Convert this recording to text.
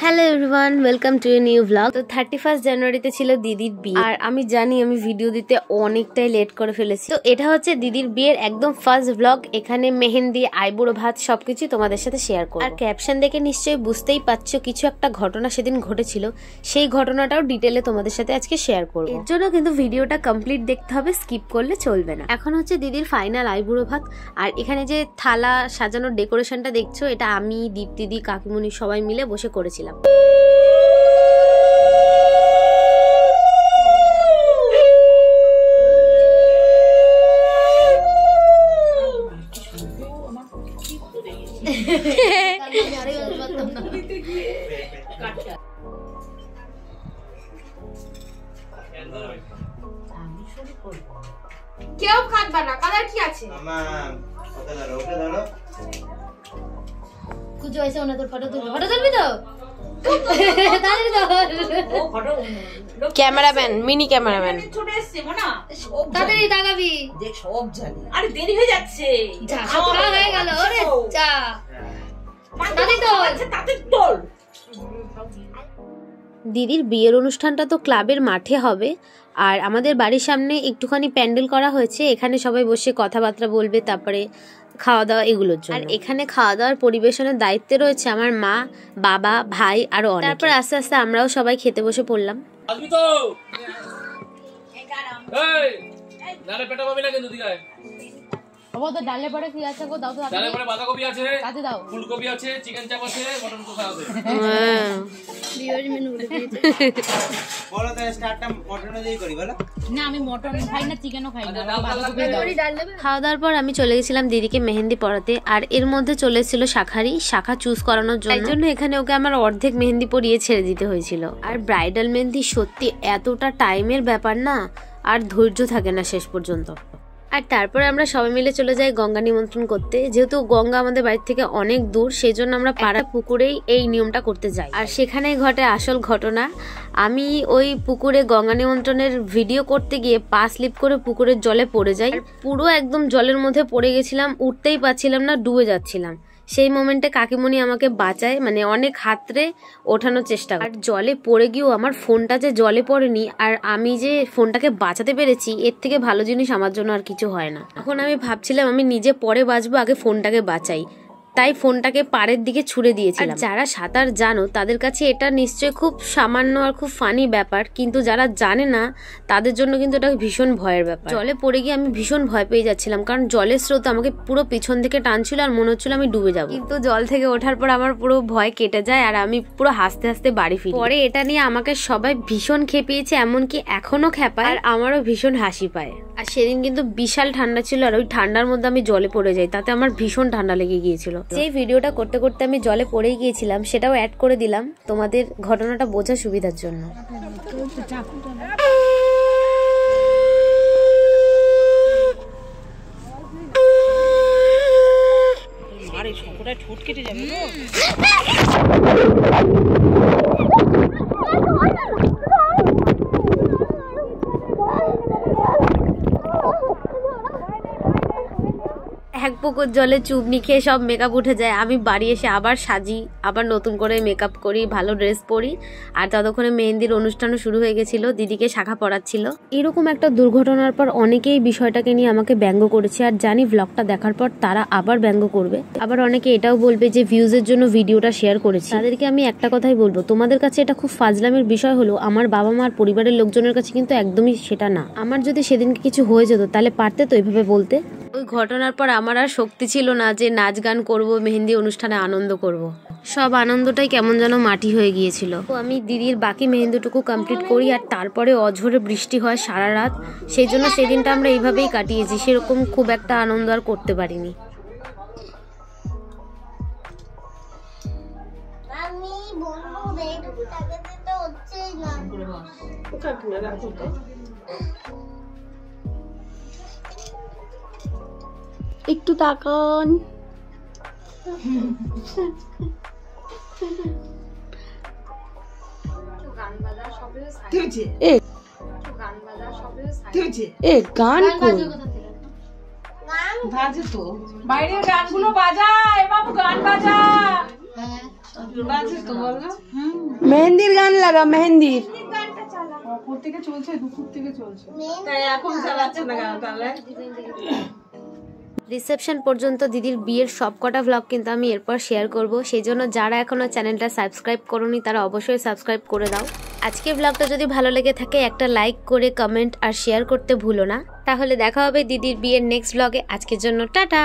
Hello everyone, welcome to a new blog. তো 31 জানুয়ারিতে ছিল দিদির বিয়ে, আর আমি জানি আমি ভিডিও দিতে অনেকটাই লেট করে ফেলেছি। তো এটা হচ্ছে দিদির বিয়ের একদম ফার্স্ট ব্লগ। এখানে মেহেন্দি, আইবুড়ো ভাত সবকিছু তোমাদের সাথে শেয়ার করব। আর ক্যাপশন দেখে নিশ্চয়ই বুঝতেই পারছো কিছু একটা ঘটনা সেদিন ঘটেছিল, সেই ঘটনাটাও ডিটেলে তোমাদের সাথে আজকে শেয়ার করব। এর জন্য কিন্তু ভিডিওটা কমপ্লিট দেখতে হবে, স্কিপ করলে চলবে না। এখন হচ্ছে দিদির ফাইনাল আইবুড়ো ভাত। আর এখানে যে থালা সাজানোর ডেকোরেশনটা দেখছো, এটা আমি, দীপ্তিদি, কাকিমণি সবাই মিলে বসে করেছিলাম। কেউ কাটবা না, কালার কি আছে? কুচো এসে ওনাদের ফটো তুলবি তো? ক্যামেরাম্যান, মিনি ক্যামেরাম্যান চলে এসেছে মনা, তাড়াতাড়ি তাকাবি, দেখ সব জানি। আরে দেরি হয়ে যাচ্ছে, যা খাওয়া হয়ে গেল। ওরে যা তাতে তোল। দিদির বিয়ের অনুষ্ঠানটা তো ক্লাবের মাঠে হবে, আর আমাদের বাড়ির সামনে একটুখানি প্যান্ডেল করা হয়েছে। এখানে সবাই বসে কথাবার্তা বলবে, তারপরে খাওয়া দাওয়া এগুলোর জন্য। আর এখানে খাওয়া দাওয়ার পরিবেশনের দায়িত্বে রয়েছে আমার মা, বাবা, ভাই আরো অনেকে। তারপর আস্তে আস্তে আমরাও সবাই খেতে বসে পড়লাম। ডালে পরে কি আছে গো? দাও তো। ডালে পরে বাঁধাকপি আছে, কাটে দাও। ফুলকপি আছে, চিকেন চাপ আছে, মটন কষা আছে। বিয়ের মেনু বলে দিয়েছে। বলো তো স্টার্টটা মটন দিয়েই করি বলো। না আমি মটন খাই না, চিকেনও খাই না, বাঁধাকপি দাও। খাওয়া দাওয়ার পর আমি চলে গেছিলাম দিদিকে মেহেন্দি পরাতে। আর এর মধ্যে চলে এসেছিল শাখা চুজ করানোর জন্য। এই জন্য এখানে ওকে আমার অর্ধেক মেহেন্দি পরিয়ে ছেড়ে দিতে হয়েছিল। আর ব্রাইডাল মেহেন্দি সত্যি এতটা টাইমের ব্যাপার না, আর ধৈর্য থাকে না শেষ পর্যন্ত। আর তারপরে আমরা সবাই মিলে চলে যাই গঙ্গা নিমন্ত্রণ করতে। যেহেতু গঙ্গা আমাদের বাড়ি থেকে অনেক দূর, সেই জন্য আমরা পাড়া পুকুরেই এই নিয়মটা করতে যাই। আর সেখানেই ঘটে আসল ঘটনা। আমি ওই পুকুরে গঙ্গা নিমন্ত্রণের ভিডিও করতে গিয়ে পা স্লিপ করে পুকুরের জলে পড়ে যাই। পুরো একদম জলের মধ্যে পড়ে গেছিলাম, উঠতেই পারছিলাম না, ডুবে যাচ্ছিলাম। সেই মোমেন্টে কাকিমণি আমাকে বাঁচায়, মানে অনেক হাতরে ওঠানোর চেষ্টা করে। আর জলে পড়ে গিয়েও আমার ফোনটা যে জলে পড়েনি, আর আমি যে ফোনটাকে বাঁচাতে পেরেছি, এর থেকে ভালো জিনিস আমার জন্য আর কিছু হয় না। এখন আমি ভাবছিলাম আমি নিজে পরে বাঁচবো, আগে ফোনটাকে বাঁচাই, তাই ফোনটাকে পাড়ের দিকে ছুড়ে দিয়েছিলাম। আর যারা সাঁতার জানো তাদের কাছে এটা নিশ্চয়ই খুব সামান্য আর খুব ফানি ব্যাপার, কিন্তু যারা জানে না তাদের জন্য কিন্তু এটা ভীষণ ভয়ের ব্যাপার। জলে পড়ে গিয়ে আমি ভীষণ ভয় পেয়ে যাচ্ছিলাম, কারণ জলের স্রোত আমাকে পুরো পিছন থেকে টানছিল আর মনে হচ্ছিল আমি ডুবে যাবো। কিন্তু জল থেকে ওঠার পর আমার পুরো ভয় কেটে যায়, আর আমি পুরো হাসতে হাসতে বাড়ি ফিরি। পরে এটা নিয়ে আমাকে সবাই ভীষণ খেপিয়েছে, এমনকি এখনো খেপায়, আর আমারও ভীষণ হাসি পায়। আর সেদিন কিন্তু বিশাল ঠান্ডা ছিল, আর ওই ঠান্ডার মধ্যে আমি জলে পড়ে যাই, তাতে আমার ভীষণ ঠান্ডা লেগে গিয়েছিল। যেই ভিডিওটা করতে করতে আমি জলে পড়েই গিয়েছিলাম, সেটাও অ্যাড করে দিলাম তোমাদের ঘটনাটা বোঝার সুবিধার জন্য। ঠোঁট কেটে যাবে। এক পুকুর জলে চুবনি খেয়ে সব মেকআপ উঠে যায়। আমি বাড়ি এসে আবার সাজি, আবার নতুন করে মেকআপ করি, ভালো ড্রেস পরি। আর ততক্ষণে মেহেন্দির অনুষ্ঠানও শুরু হয়ে গেছিল, দিদিকে শাখা পড়াচ্ছিল। এরকম একটা দুর্ঘটনার পর অনেকেই বিষয়টাকে নিয়ে আমাকে ব্যঙ্গ করেছে, আর জানি ব্লগটা দেখার পর তারা আবার ব্যঙ্গ করবে। আবার অনেকে এটাও বলবে যে ভিউজের জন্য ভিডিওটা শেয়ার করেছি। তাদেরকে আমি একটা কথাই বলবো, তোমাদের কাছে এটা খুব ফাজলামের বিষয় হলো, আমার বাবা মার পরিবারের লোকজনের কাছে কিন্তু একদমই সেটা না। আমার যদি সেদিনকে কিছু হয়ে যেত তাহলে পারতে তো এভাবে বলতে। ওই ঘটনার পর আমার আর শক্তি ছিল না যে নাচ গান করবো, মেহেন্দি অনুষ্ঠানে আনন্দ করব। সব আনন্দটাই কেমন যেন মাটি হয়ে গিয়েছিল। তো আমি দিদির বাকি মেহেন্দিটুকু কমপ্লিট করি, আর তারপরে অঝোরে বৃষ্টি হয় সারা রাত। সেই জন্য সেদিনটা আমরা এইভাবেই কাটিয়েছি, সেরকম খুব একটা আনন্দ আর করতে পারিনি। একটু তাকান। বাজে তো বাইরের গানগুলো বাজা। এ বাবু গান মেহেন্দির গান লাগা, মেহেন্দির। রিসেপশন পর্যন্ত দিদির বিয়ের সবকটা ভ্লগ কিন্তু আমি এরপর শেয়ার করব, সেই জন্য যারা এখনো চ্যানেলটা সাবস্ক্রাইব করোনি তারা অবশ্যই সাবস্ক্রাইব করে দাও। আজকের ব্লগটা যদি ভালো লেগে থাকে একটা লাইক করে কমেন্ট আর শেয়ার করতে ভুলো না। তাহলে দেখা হবে দিদির বিয়ের নেক্সট ব্লগে। আজকের জন্য টাটা।